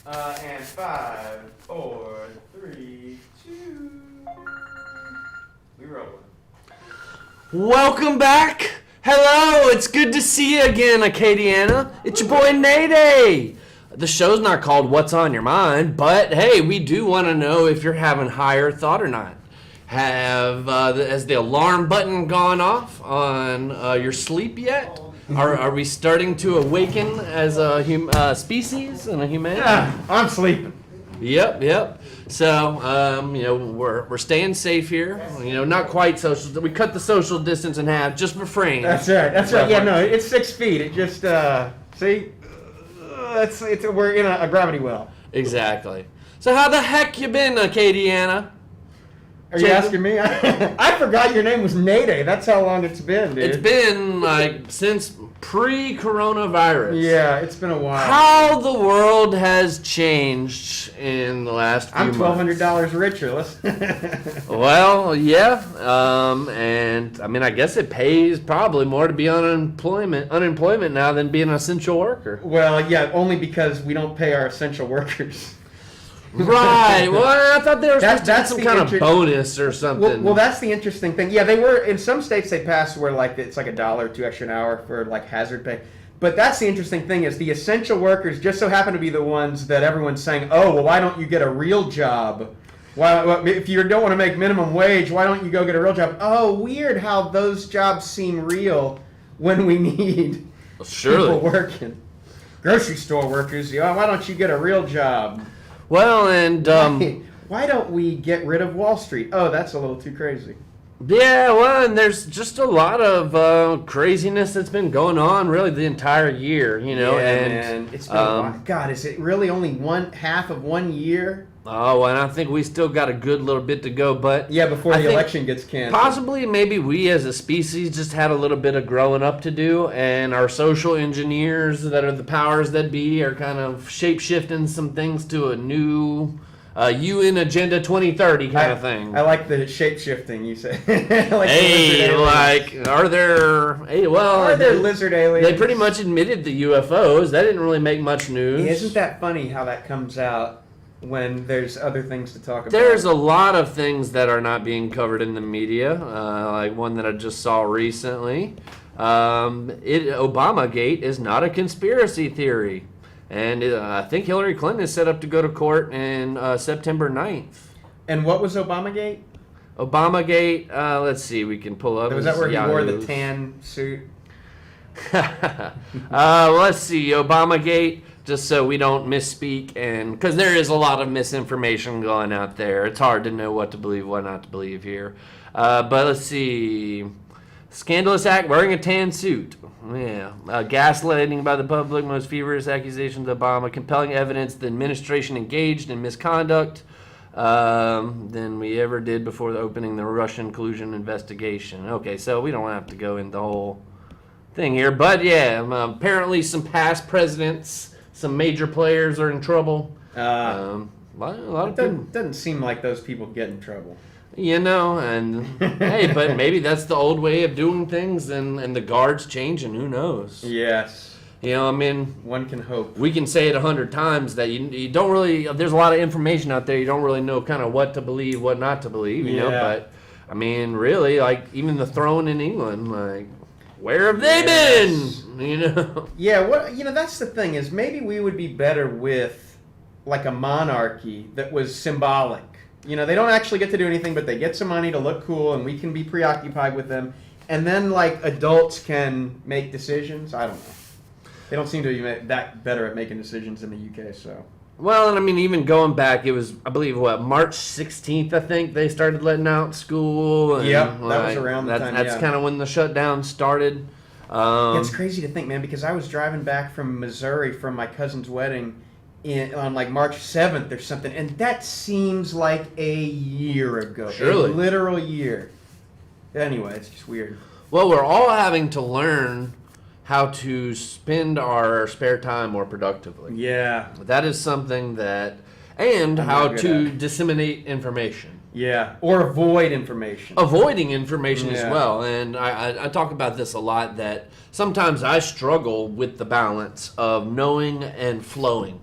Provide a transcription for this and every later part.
And 5, 4, 3, 2. We rolling. Welcome back. Hello, it's good to see you again, Acadiana. It's your boy Nayday. The show's not called What's on Your Mind, but hey, we do want to know if you're having higher thought or not. Has the alarm button gone off on your sleep yet? Are we starting to awaken as a species and a humanity? Yeah, I'm sleeping. Yep. So, we're staying safe here. Not quite social. We cut the social distance in half just for frames. That's right. Yeah, no, it's 6 feet. It just, see? We're in a gravity well. Exactly. So how the heck you been, Acadiana? Are you asking me? I forgot your name was Nayday. That's how long it's been, dude. It's been, since pre-coronavirus. Yeah, it's been a while. How the world has changed in the last few months. I'm $1,200 richer. Well, yeah. And, I guess it pays probably more to be on unemployment now than being an essential worker. Well, yeah, only because we don't pay our essential workers. Right. Well, I thought there was some kind of bonus or something. Well, that's the interesting thing. Yeah, they were in some states they passed where it's like $1 or $2 extra an hour for hazard pay. But that's the interesting thing is the essential workers just so happen to be the ones that everyone's saying, oh, well, why don't you get a real job? If you don't want to make minimum wage, why don't you go get a real job? Oh, weird how those jobs seem real when we need people working. Grocery store workers, why don't you get a real job? Well, and why don't we get rid of Wall Street? Oh, that's a little too crazy. Yeah, well, and there's just a lot of craziness that's been going on really the entire year, Yeah, and it's been a while. God, is it really only half of 1 year? Oh, and I think we still got a good little bit to go, but yeah, before the election gets canceled. Possibly, maybe we as a species just had a little bit of growing up to do, and our social engineers that are the powers that be are kind of shape-shifting some things to a new UN Agenda 2030 kind of thing. I like the shape-shifting you say. Are there lizard aliens? They pretty much admitted the UFOs. That didn't really make much news. Isn't that funny how that comes out when there's other things to talk about? There's a lot of things that are not being covered in the media, like one that I just saw recently. Obamagate is not a conspiracy theory. And I think Hillary Clinton is set up to go to court in September 9th. And what was Obamagate? Obamagate, let's see, we can pull up. Was that where he wore the tan suit? Let's see, Obamagate, just so we don't misspeak, and because there is a lot of misinformation going out there. It's hard to know what to believe, what not to believe here. But let's see. Scandalous act wearing a tan suit. Yeah. Gaslighting by the public, most feverish accusations of Obama, compelling evidence the administration engaged in misconduct than we ever did before opening the Russian collusion investigation. Okay, so we don't have to go into the whole thing here, but yeah, apparently some past presidents, some major players are in trouble. A lot of people. Doesn't seem like those people get in trouble. And hey, but maybe that's the old way of doing things, and the guard's changing. Who knows? Yes. One can hope. We can say it 100 times that you don't really. There's a lot of information out there. You don't really know kind of what to believe, what not to believe. You know, but really, even the throne in England, where have they been? Yeah. That's the thing is maybe we would be better with a monarchy that was symbolic. They don't actually get to do anything, but they get some money to look cool, and we can be preoccupied with them. And then, adults can make decisions. I don't know. They don't seem to be that better at making decisions in the UK, so. Well, and even going back, it was, I believe, March 16th, I think, they started letting out school. And, that was around the time, That's kind of when the shutdown started. It's crazy to think, man, because I was driving back from Missouri from my cousin's wedding on March 7th or something, and that seems like a year ago. Surely. A literal year. Anyway, it's just weird. Well, we're all having to learn how to spend our spare time more productively. Yeah. That is something how to disseminate information. Yeah, or avoid information. Avoiding information as well. And I talk about this a lot, that sometimes I struggle with the balance of knowing and flowing.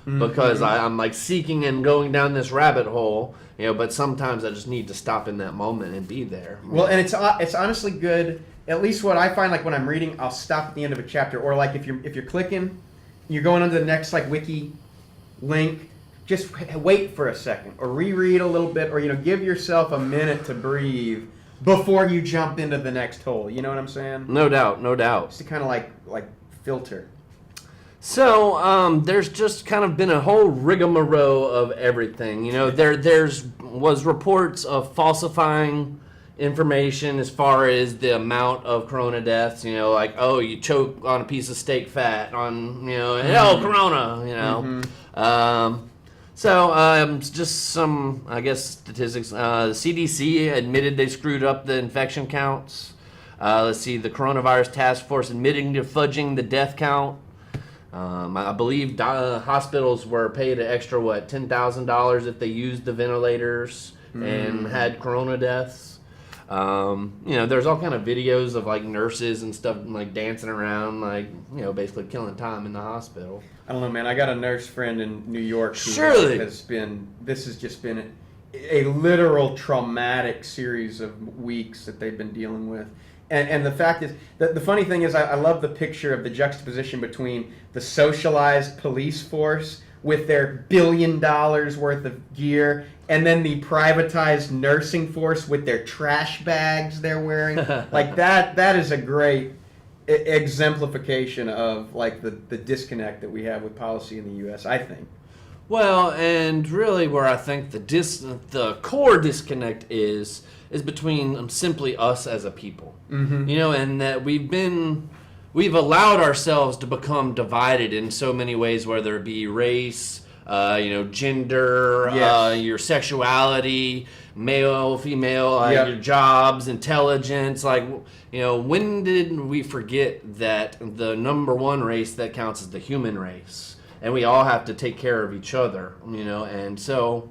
because I'm like seeking and going down this rabbit hole, but sometimes I just need to stop in that moment and be there. Well, and it's honestly good. At least what I find, like when I'm reading, I'll stop at the end of a chapter, or like if you're clicking, you're going on to the next like wiki link. Just wait for a second, or reread a little bit, or give yourself a minute to breathe before you jump into the next hole. You know what I'm saying? No doubt, no doubt. Just to kind of like filter. So there's just kind of been a whole rigmarole of everything. There's was reports of falsifying information as far as the amount of corona deaths. Like, oh, you choke on a piece of steak fat on corona. So just some, I guess, statistics. The CDC admitted they screwed up the infection counts. Let's see, the coronavirus task force admitting to fudging the death count. I believe hospitals were paid an extra, $10,000 if they used the ventilators and had corona deaths. There's all kind of videos of like nurses and stuff like dancing around, like, basically killing time in the hospital. I don't know, man. I got a nurse friend in New York who this has just been a literal traumatic series of weeks that they've been dealing with. And the fact is, the funny thing is, I love the picture of the juxtaposition between the socialized police force with their $1 billion worth of gear, and then the privatized nursing force with their trash bags they're wearing. Like that is a great exemplification of like the disconnect that we have with policy in the U.S., I think. Well, and really where I think the core disconnect is between simply us as a people. Mm-hmm. And that we've allowed ourselves to become divided in so many ways, whether it be race, gender, yes. Your sexuality, male, female, yep. your jobs, intelligence. Like, when did we forget that the number one race that counts is the human race? And we all have to take care of each other, and so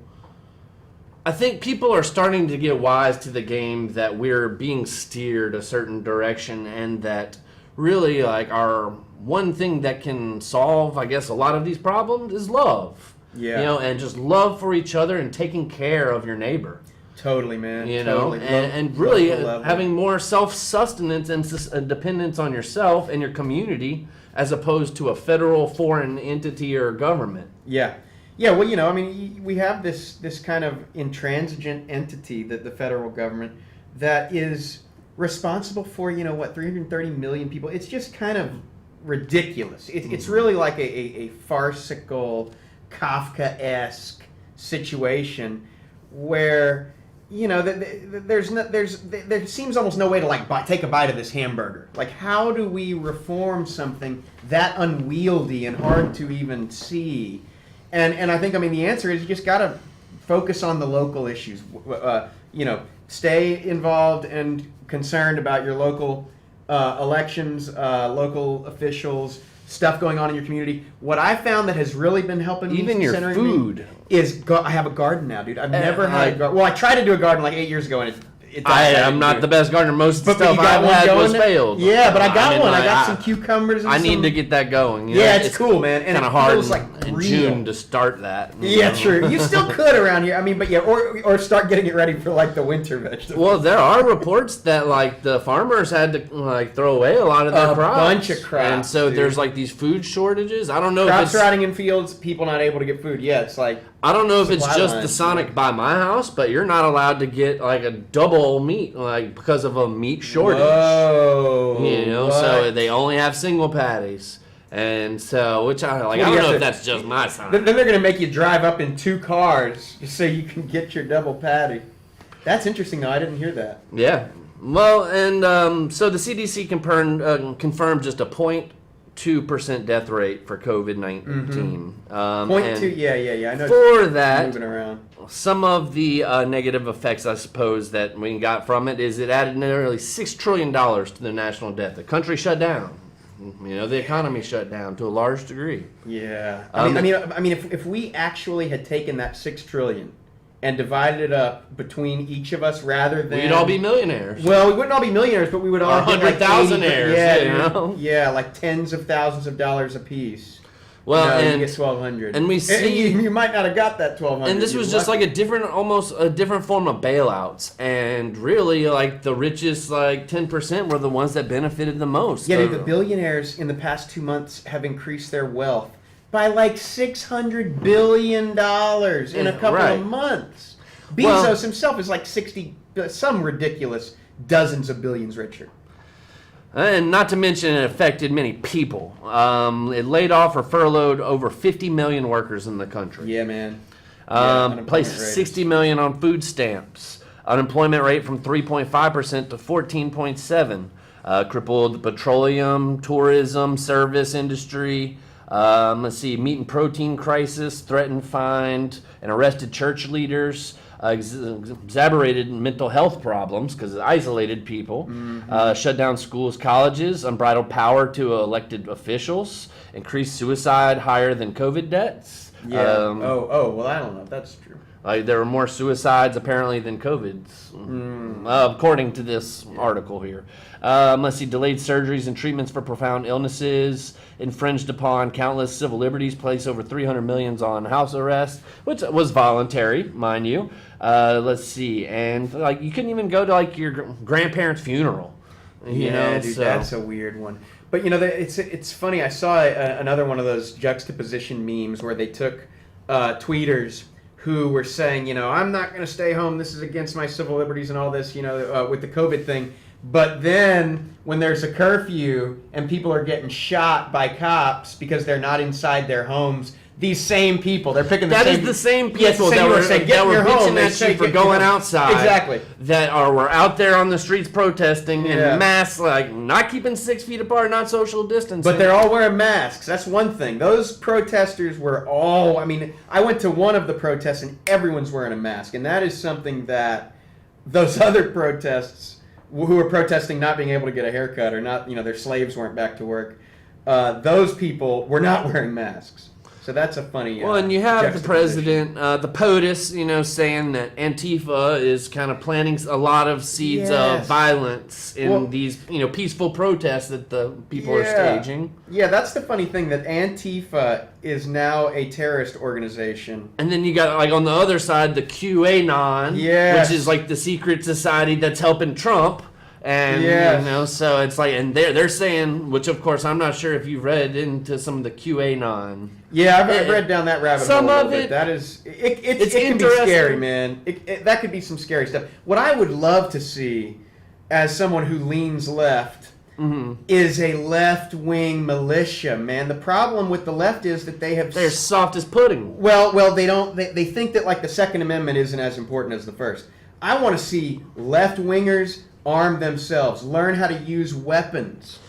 I think people are starting to get wise to the game that we're being steered a certain direction, and that really like our one thing that can solve, I guess, a lot of these problems is love. Yeah. And just love for each other and taking care of your neighbor. Totally, man. Totally. And really having more self-sustenance and dependence on yourself and your community as opposed to a federal foreign entity or government. Yeah. Yeah, well, we have this kind of intransigent entity, that the federal government, that is responsible for, 330 million people. It's just kind of ridiculous. It's really like a farcical, Kafkaesque situation where, there seems almost no way to take a bite of this hamburger. Like, how do we reform something that unwieldy and hard to even see? And I think, the answer is you just got to focus on the local issues. Stay involved and concerned about your local elections, local officials, stuff going on in your community. What I found that has really been helping even me, your food, is I have a garden now, dude. I've never had a garden. Well, I tried to do a garden like 8 years ago, and I'm not the best gardener. Most of the stuff I've had was failed. Yeah, but I got one. I got some cucumbers. And I need to get that going. Yeah, it's cool, man. And kind of hard in June to start that. Yeah, true. You still could around here. But yeah, or start getting it ready for like the winter vegetables. Well, there are reports that like the farmers had to throw away a lot of their crops. A bunch of crops. And so there's like these food shortages. I don't know crops if it's rotting in fields, people not able to get food. Yeah, it's like I don't know if it's just the Sonic by my house, but you're not allowed to get like a double meat because of a meat shortage. Whoa. So they only have single patties. And so, which I like, I don't know if that's just my Sonic. Then they're going to make you drive up in 2 cars so you can get your double patty. That's interesting, though. I didn't hear that. Yeah. Well, and so the CDC confirmed just a 0.2% death rate for COVID-19. Mm-hmm. 0.2, yeah. I know. For that, moving around. Some of the negative effects, I suppose, that we got from it is it added nearly $6 trillion to the national debt. The country shut down. The economy shut down to a large degree. Yeah. If we actually had taken that $6 trillion and divided it up between each of us, rather than we'd all be millionaires. Well, we wouldn't all be millionaires, but we would all get like 100,000-aires. Yeah, like tens of thousands of dollars apiece. Well, no, and you get 1,200. and we see- you might not have got that 1,200. And this was just like almost a different form of bailouts. And really, like, the richest, like, 10% were the ones that benefited the most. Yeah, dude, the billionaires in the past 2 months have increased their wealth by like $600 billion in a couple Right. of months. Bezos Well- himself is like 60, some ridiculous dozens of billions richer. And not to mention, it affected many people. It laid off or furloughed over 50 million workers in the country. Yeah, man. Unemployment Placed rate is- 60 million on food stamps. Unemployment rate from 3.5% to 14.7%. Crippled the petroleum, tourism, service industry. Let's see, meat and protein crisis, threatened, fined, and arrested church leaders. Exacerbated mental health problems because it isolated people. Shut down schools, colleges, unbridled power to elected officials. Increased suicide higher than COVID deaths. Yeah. Well, I don't know if that's true. There were more suicides apparently than COVIDs, according to this article here. Let's see, delayed surgeries and treatments for profound illnesses, infringed upon countless civil liberties, placed over 300 millions on house arrest, which was voluntary, mind you. Let's see, and like you couldn't even go to like your grandparents' funeral. You know, dude, so. that's a weird one. But you know, it's funny. I saw another one of those juxtaposition memes where they took tweeters who were saying, you know, I'm not going to stay home. This is against my civil liberties and all this, you know, with the COVID thing. But then when there's a curfew and people are getting shot by cops because they're not inside their homes, these same people, they're picking the That same... is the same Yeah, it's the people same that people were, saying, that "Get in were your home." bitching They at say, you for "Get in your going home." outside. Exactly. That were out there on the streets protesting Yeah. in mass, like not keeping 6 feet apart, not social distancing. But they're all wearing masks. That's one thing. Those protesters were all... I mean, I went to one of the protests and everyone's wearing a mask. And that is something that those other protests who were protesting not being able to get a haircut or not, you know, their slaves weren't back to work, those people were not wearing masks. So that's a funny... well, and you have the juxtaposition. president, the POTUS, you know, saying that Antifa is kind of planting a lot of seeds Yes. of violence in Well- these, you know, peaceful protests that the people are Yeah. staging. Yeah, that's the funny thing, that Antifa is now a terrorist organization. And then you got, like, on the other side, the QAnon, Yes. which is, like, the secret society that's helping Trump. And, Yes. you know, so it's like, and they're saying, which, of course, I'm not sure if you've read into some of the QAnon. Yeah, I've read down that rabbit Some hole a of little bit. it- That is, it it's can be interesting. scary, man. That could be some scary stuff. What I would love to see, as someone who leans left, is a left-wing militia, man. The problem with the left is that they have... They're soft as pudding. Well, they don't. They think that like the Second Amendment isn't as important as the First. I want to see left-wingers arm themselves, learn how to use weapons.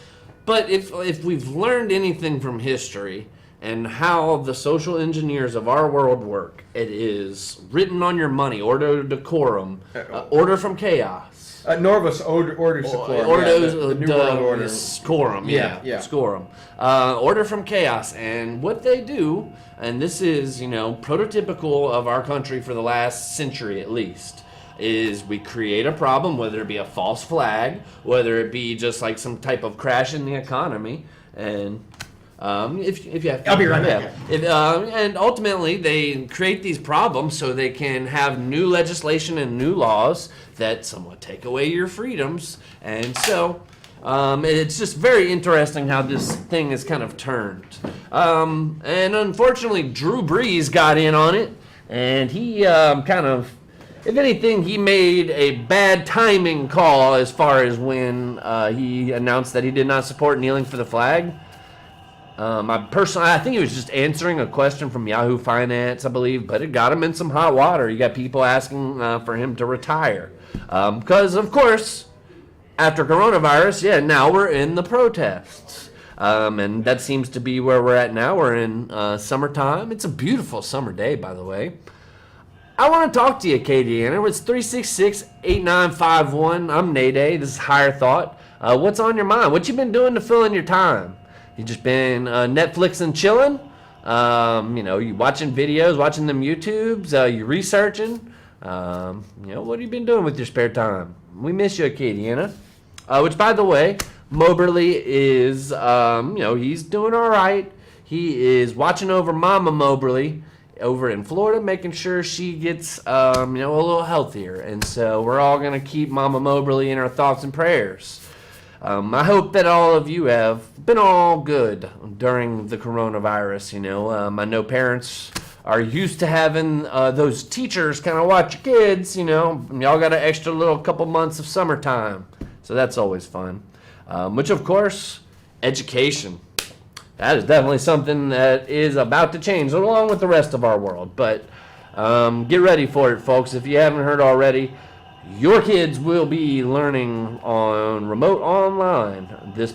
But if we've learned anything from history and how the social engineers of our world work, it is written on your money, ordo decorum, order from chaos. Norvus Order Seclorum, Ordo the New World Order. Scorum, Yeah. Scorum. Order from chaos. And what they do, and this is, you know, prototypical of our country for the last century at least, is we create a problem, whether it be a false flag, whether it be just like some type of crash in the economy, and if you have, I'll be right back. and ultimately they create these problems so they can have new legislation and new laws that somewhat take away your freedoms, and so it's just very interesting how this thing is kind of turned. And unfortunately, Drew Brees got in on it, and he kind of, if anything, he made a bad timing call as far as when he announced that he did not support kneeling for the flag. I think he was just answering a question from Yahoo Finance, I believe, but it got him in some hot water. You got people asking for him to retire. Because, of course, after coronavirus, now we're in the protests. And that seems to be where we're at now. We're in summertime. It's a beautiful summer day, by the way. I want to talk to you, Katie Anna. It's 366-8951. I'm Nayday. This is Higher Thought. What's on your mind? What you been doing to fill in your time? You just been Netflix and chilling? You know, you watching videos, watching them YouTubes, you researching? You know, what have you been doing with your spare time? We miss you, Katie Anna. Which, by the way, Moberly is, you know, he's doing all right. He is watching over Mama Moberly over in Florida, making sure she gets, a little healthier. And so we're all going to keep Mama Moberly in our thoughts and prayers. I hope that all of you have been all good during the coronavirus. I know parents are used to having those teachers kind of watch your kids. Y'all got an extra little couple months of summertime, so that's always fun. Which, of course, education. That is definitely something that is about to change along with the rest of our world. But get ready for it, folks. If you haven't heard already, your kids will be learning on remote online this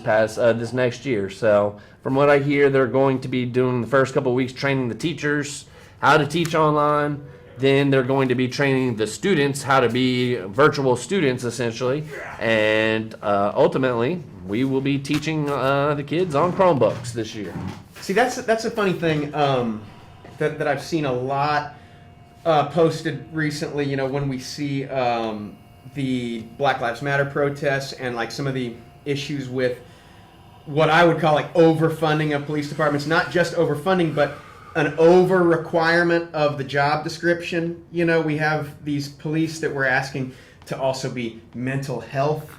next year. So from what I hear, they're going to be doing the first couple of weeks training the teachers how to teach online. Then they're going to be training the students how to be virtual students, essentially. And ultimately, we will be teaching the kids on Chromebooks this year. See, that's a funny thing that I've seen a lot posted recently. When we see the Black Lives Matter protests and like some of the issues with what I would call like overfunding of police departments, not just overfunding, but an over requirement of the job description. We have these police that we're asking to also be mental health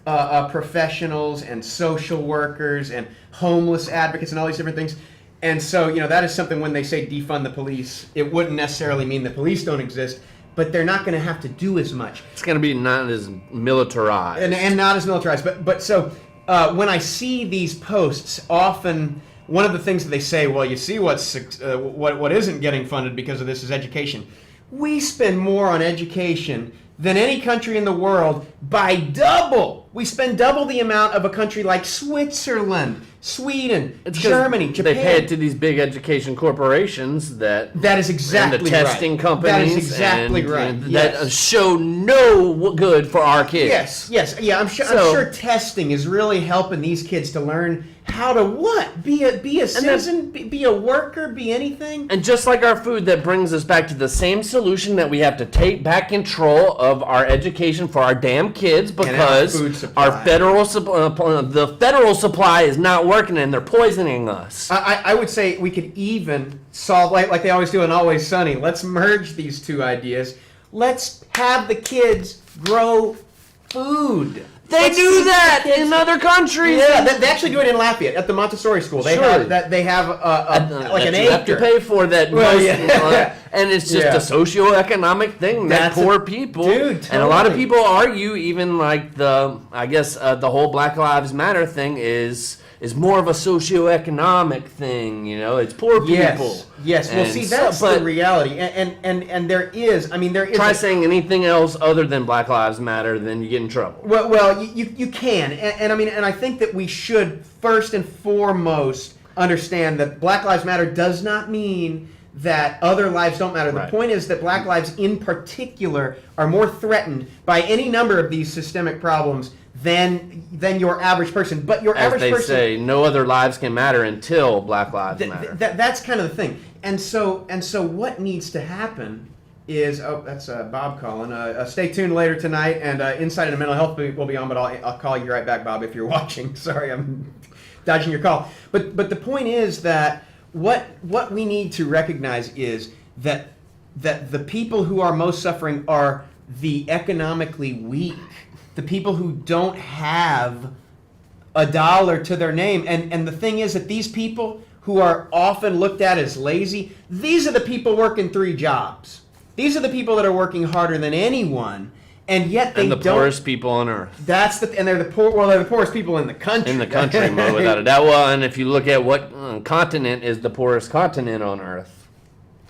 professionals and social workers and homeless advocates and all these different things. And so, that is something when they say defund the police, it wouldn't necessarily mean the police don't exist, but they're not going to have to do as much. It's going to be not as militarized. And not as militarized. But so when I see these posts, often one of the things that they say, well, you see what isn't getting funded because of this is education. We spend more on education than any country in the world by double. We spend double the amount of a country like Switzerland, Sweden, Germany, Japan. They pay it to these big education corporations that is exactly and the testing right. companies That is exactly right. and Yes. that show no good for our kids. Yes. Yeah, I'm sure testing is really helping these kids to learn how to what? Be a citizen, be a worker, be anything. And just like our food, that brings us back to the same solution that we have to take back control of our education for our damn kids because our federal the federal supply is not working and they're poisoning us. I would say we could even solve like they always do in Always Sunny. Let's merge these two ideas. Let's have the kids grow food. They do that in other countries. Yeah, they actually do it in Lafayette at the Montessori school. They have like an acre. You have to pay for that. Well, yeah. And it's just a socioeconomic thing that poor people. Dude, totally. And a lot of people argue even like the whole Black Lives Matter thing is more of a socioeconomic thing, it's poor people. Yes. Well, see, that's the reality, and there is. Try saying anything else other than Black Lives Matter, then you get in trouble. Well, you can, and I think that we should first and foremost understand that Black Lives Matter does not mean that other lives don't matter. The point is that Black lives in particular are more threatened by any number of these systemic problems than your average person. But your average person, as they say, no other lives can matter until Black Lives Matter. That's kind of the thing. And so what needs to happen is that's Bob calling. Stay tuned later tonight, and Insight into Mental Health will be on. But I'll call you right back, Bob, if you're watching. Sorry, I'm dodging your call. But the point is that what we need to recognize is that the people who are most suffering are the economically weak. The people who don't have a dollar to their name. And the thing is that these people who are often looked at as lazy, these are the people working 3 jobs. These are the people that are working harder than anyone, and yet they don't. And the poorest people on earth. And they're the poor. Well, they're the poorest people in the country. In the country, without a doubt. Well, and if you look at what continent is the poorest continent on earth.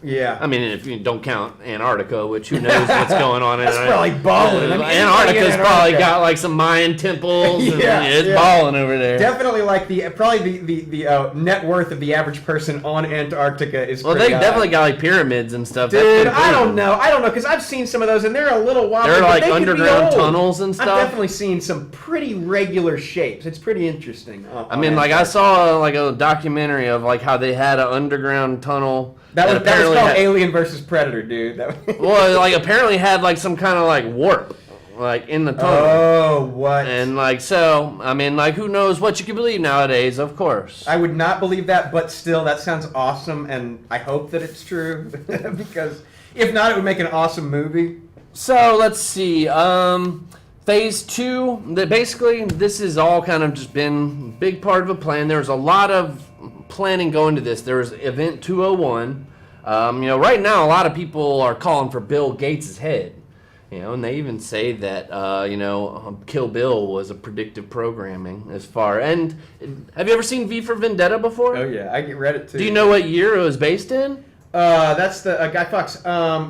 Yeah. I mean, if you don't count Antarctica, which who knows what's going on in That's probably balling. Antarctica's probably got like some Mayan temples. It's balling over there. Definitely like the net worth of the average person on Antarctica is well, pretty they definitely got like pyramids and stuff. Dude, I don't know because I've seen some of those and they're a little wild. They're like underground tunnels and stuff. I've definitely seen some pretty regular shapes. It's pretty interesting. I mean, like I saw like a documentary of like how they had an underground tunnel. That was called Alien versus Predator, dude. Well, like apparently had like some kind of like warp. like in the tunnel. Oh, what? And like, so, I mean, like, who knows what you can believe nowadays, of course. I would not believe that, but still, that sounds awesome, and I hope that it's true, because if not, it would make an awesome movie. So let's see. Phase 2. Basically, this has all kind of just been a big part of a plan. There's a lot of planning going to this. There's Event 201. Right now, a lot of people are calling for Bill Gates' head. And they even say that, Kill Bill was a predictive programming as far. And have you ever seen V for Vendetta before? Oh yeah, I read it too. Do you know what year it was based in? That's the Guy Fawkes.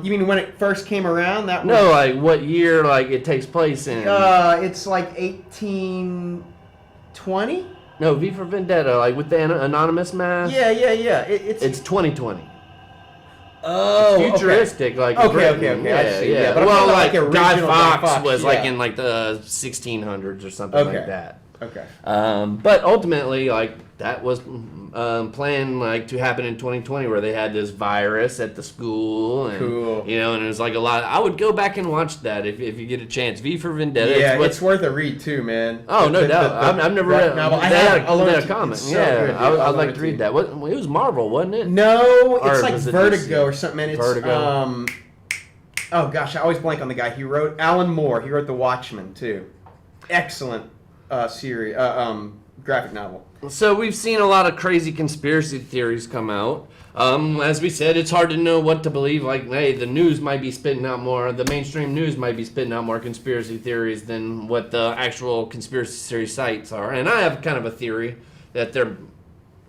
You mean when it first came around? That was, No, like what year like it takes place in? it's like 1820. No, V for Vendetta, like with the anonymous mask. Yeah. It's 2020. Oh, Futuristic, like Okay, Britain. I see. Yeah, but I'm well, talking like about, Guy original Fawkes was like yeah. in like the 1600s or something like that. Okay. But ultimately, like that was planned like to happen in 2020, where they had this virus at the school, and Cool. and it was like a lot. I would go back and watch that if you get a chance. V for Vendetta. Yeah, it's it's worth a read too, man. Oh, no doubt. I've never read it. novel. I They have had Alone a to- comic. it's so Yeah, good, dude. I'd Alone like to to- read that. It was Marvel, wasn't it? No, Or it's like was it Vertigo DC? or something. And it's Vertigo. Oh gosh, I always blank on the guy. He wrote Alan Moore. He wrote The Watchmen too. Excellent series, graphic novel. So we've seen a lot of crazy conspiracy theories come out. As we said, it's hard to know what to believe. Like, hey, the news might be spitting out more. The mainstream news might be spitting out more conspiracy theories than what the actual conspiracy theory sites are. And I have kind of a theory that they're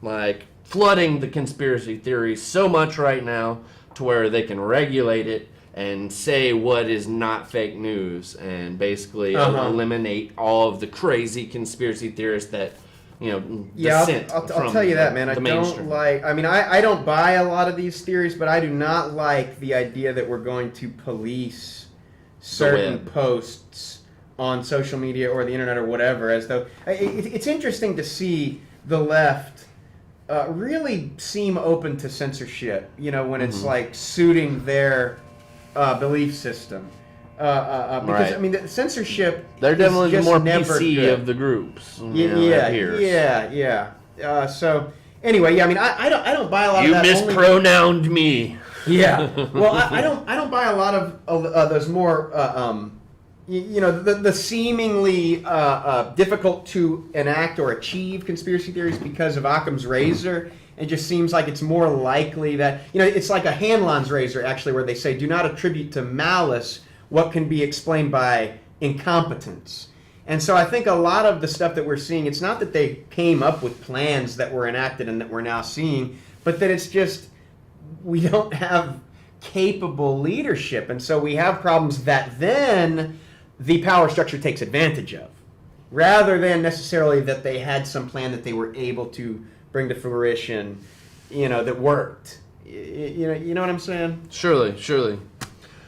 like flooding the conspiracy theories so much right now to where they can regulate it and say what is not fake news, and basically eliminate all of the crazy conspiracy theorists that Yeah, dissent I'll from tell you that, man. I the don't mainstream. like. I mean, I don't buy a lot of these theories, but I do not like the idea that we're going to police certain web. posts on social media or the internet or whatever. As though it's interesting to see the left really seem open to censorship. When it's like suiting their belief system. Because Right. I mean, the censorship. They're is definitely the just more never PC good. of the groups. Yeah. So anyway, yeah. I mean, I don't buy a lot You of that. mispronounced me. Yeah. Well, I don't buy a lot of those more the seemingly difficult to enact or achieve conspiracy theories because of Occam's razor. It just seems like it's more likely that it's like a Hanlon's razor actually, where they say do not attribute to malice what can be explained by incompetence. And so I think a lot of the stuff that we're seeing, it's not that they came up with plans that were enacted and that we're now seeing, but that it's just we don't have capable leadership. And so we have problems that then the power structure takes advantage of, rather than necessarily that they had some plan that they were able to bring to fruition, that worked. You know what I'm saying? Surely.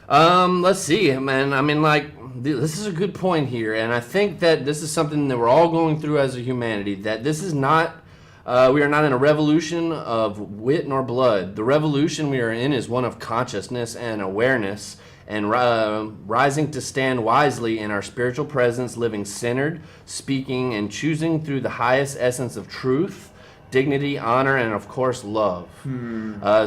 Let's see, man. I mean, like, this is a good point here, and I think that this is something that we're all going through as a humanity, that this is not, we are not in a revolution of wit nor blood. The revolution we are in is one of consciousness and awareness, and rising to stand wisely in our spiritual presence, living centered, speaking, and choosing through the highest essence of truth, dignity, honor, and of course love.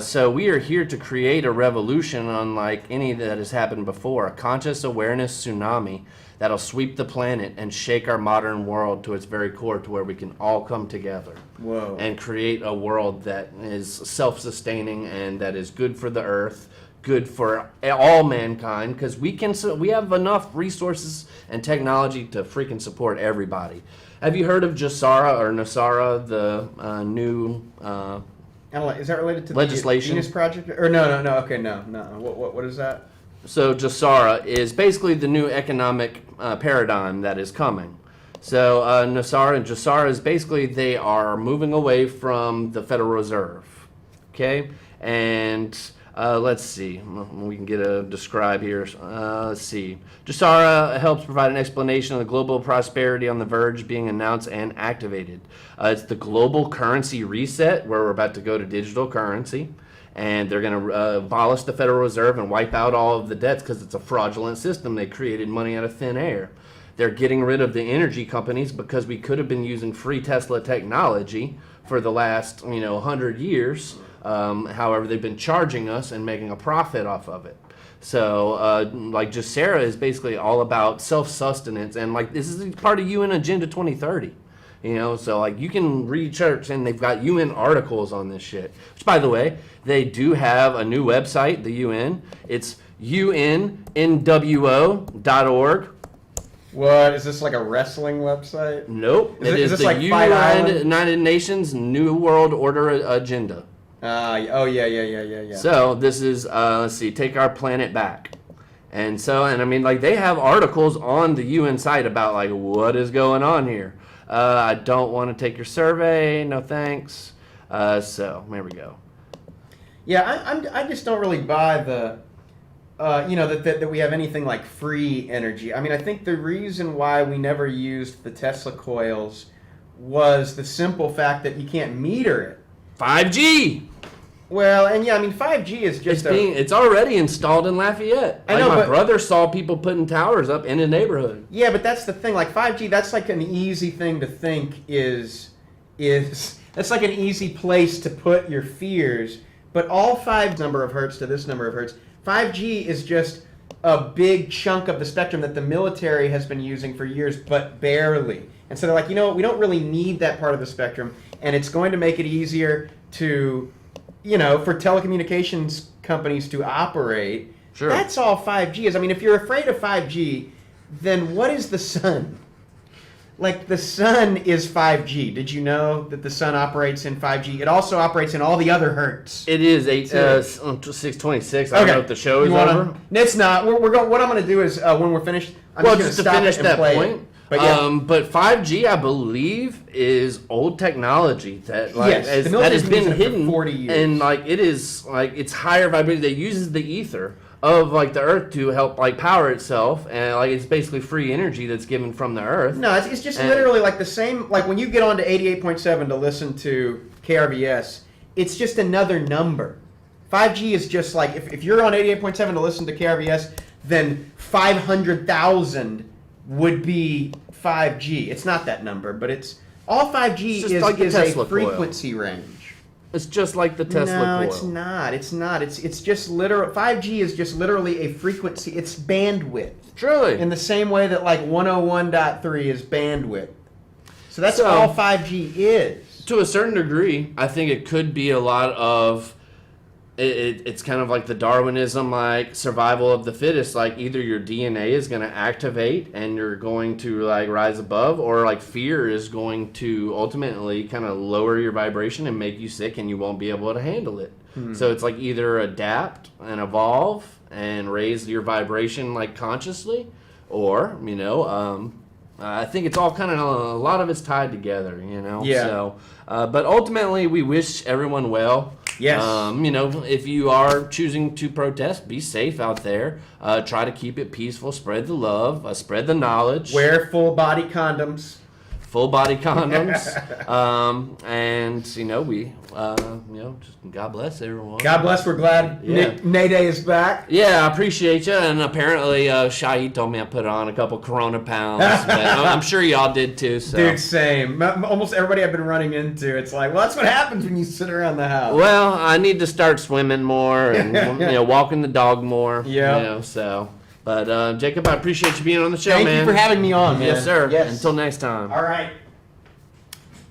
So we are here to create a revolution unlike any that has happened before, a conscious awareness tsunami that'll sweep the planet and shake our modern world to its very core, to where we can all come together. Whoa. And create a world that is self-sustaining and that is good for the earth, good for all mankind, because we have enough resources and technology to freaking support everybody. Have you heard of Jassara or Nasara, the new? I don't know, is that related to Legislation? the Venus Project? Or no. Okay, no. What is that? So Jassara is basically the new economic paradigm that is coming. So Nasara and Jassara is basically they are moving away from the Federal Reserve. Okay, and let's see. We can get a describe here. Let's see. Jassara helps provide an explanation of the global prosperity on the verge being announced and activated. It's the global currency reset, where we're about to go to digital currency. and they're going to abolish the Federal Reserve and wipe out all of the debts because it's a fraudulent system. They created money out of thin air. They're getting rid of the energy companies because we could have been using free Tesla technology for the last 100 years. However, they've been charging us and making a profit off of it. So, like Jacera is basically all about self-sustenance, and like this is part of UN Agenda 2030. So like you can research, and they've got UN articles on this shit. Which, by the way, they do have a new website, the UN. It's UNNWO.org. What is this, like a wrestling website? Nope. Is this the like Fight Island? United Nations New World Order Agenda. Oh yeah. So this is let's see, take our planet back. And I mean, like, they have articles on the UN site about like what is going on here. I don't want to take your survey, no thanks. So there we go. Yeah, I just don't really buy the that we have anything like free energy. I mean, I think the reason why we never used the Tesla coils was the simple fact that you can't meter it. 5G. Well, and yeah, I mean, 5G is just it's already installed in Lafayette. I know, my but brother saw people putting towers up in a neighborhood. Yeah, but that's the thing. Like 5G, that's like an easy thing to think is that's like an easy place to put your fears. But all 5 number of hertz to this number of hertz, 5G is just a big chunk of the spectrum that the military has been using for years, but barely. And so they're like, we don't really need that part of the spectrum, and it's going to make it easier to, for telecommunications companies to operate. Sure. That's all 5G is. I mean, if you're afraid of 5G, then what is the sun? Like, the sun is 5G. Did you know that the sun operates in 5G? It also operates in all the other hertz. It is 626. I don't know if the show is over. It's not. We're going. What I'm going to do is when we're finished, I'm just going to stop finish it and that play point. it. But yeah. But 5G, I believe, is old technology that Yes, the that has military's been been using it for hidden 40 years. and like it is like it's higher vibration. They uses the ether of like the earth to help like power itself, and like it's basically free energy that's given from the earth. No, it's just literally like the same. Like when you get on to 88.7 to listen to KRVS, it's just another number. 5G is just like if you're on 88.7 to listen to KRVS, then 500,000 would be 5G. It's not that number, but it's all 5G is like the a Tesla frequency range. It's just like the Tesla No, coil. it's not. It's not. It's just literal. 5G is just literally a frequency. It's bandwidth. Truly. In the same way that like 101.3 is bandwidth. So that's all 5G is. To a certain degree, I think it could be a lot of it's kind of like the Darwinism, like survival of the fittest. Like either your DNA is going to activate and you're going to like rise above, or like fear is going to ultimately kind of lower your vibration and make you sick, and you won't be able to handle it. So it's like either adapt and evolve and raise your vibration like consciously, or I think it's all kind of a lot of it's tied together, Yeah. So, but ultimately, we wish everyone well. Yes. If you are choosing to protest, be safe out there. Try to keep it peaceful. Spread the love. Spread the knowledge. Wear full body condoms. Full body condoms. And we just God bless everyone. God bless. We're glad Yeah. Nayde is back. Yeah, I appreciate you. And apparently, Shahid told me I put on a couple Corona pounds. But I'm sure y'all did too. So. Dude, same. Almost everybody I've been running into, it's like, well, that's what happens when you sit around the house. Well, I need to start swimming more and walking the dog more. Yeah. So. But Jacob, I appreciate you being on the show, Thank man. you for having me on, man. Yes, sir. Yes. Until next time. All right.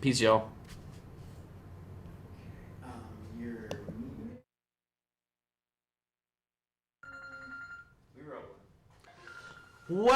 Peace, y'all. Welcome.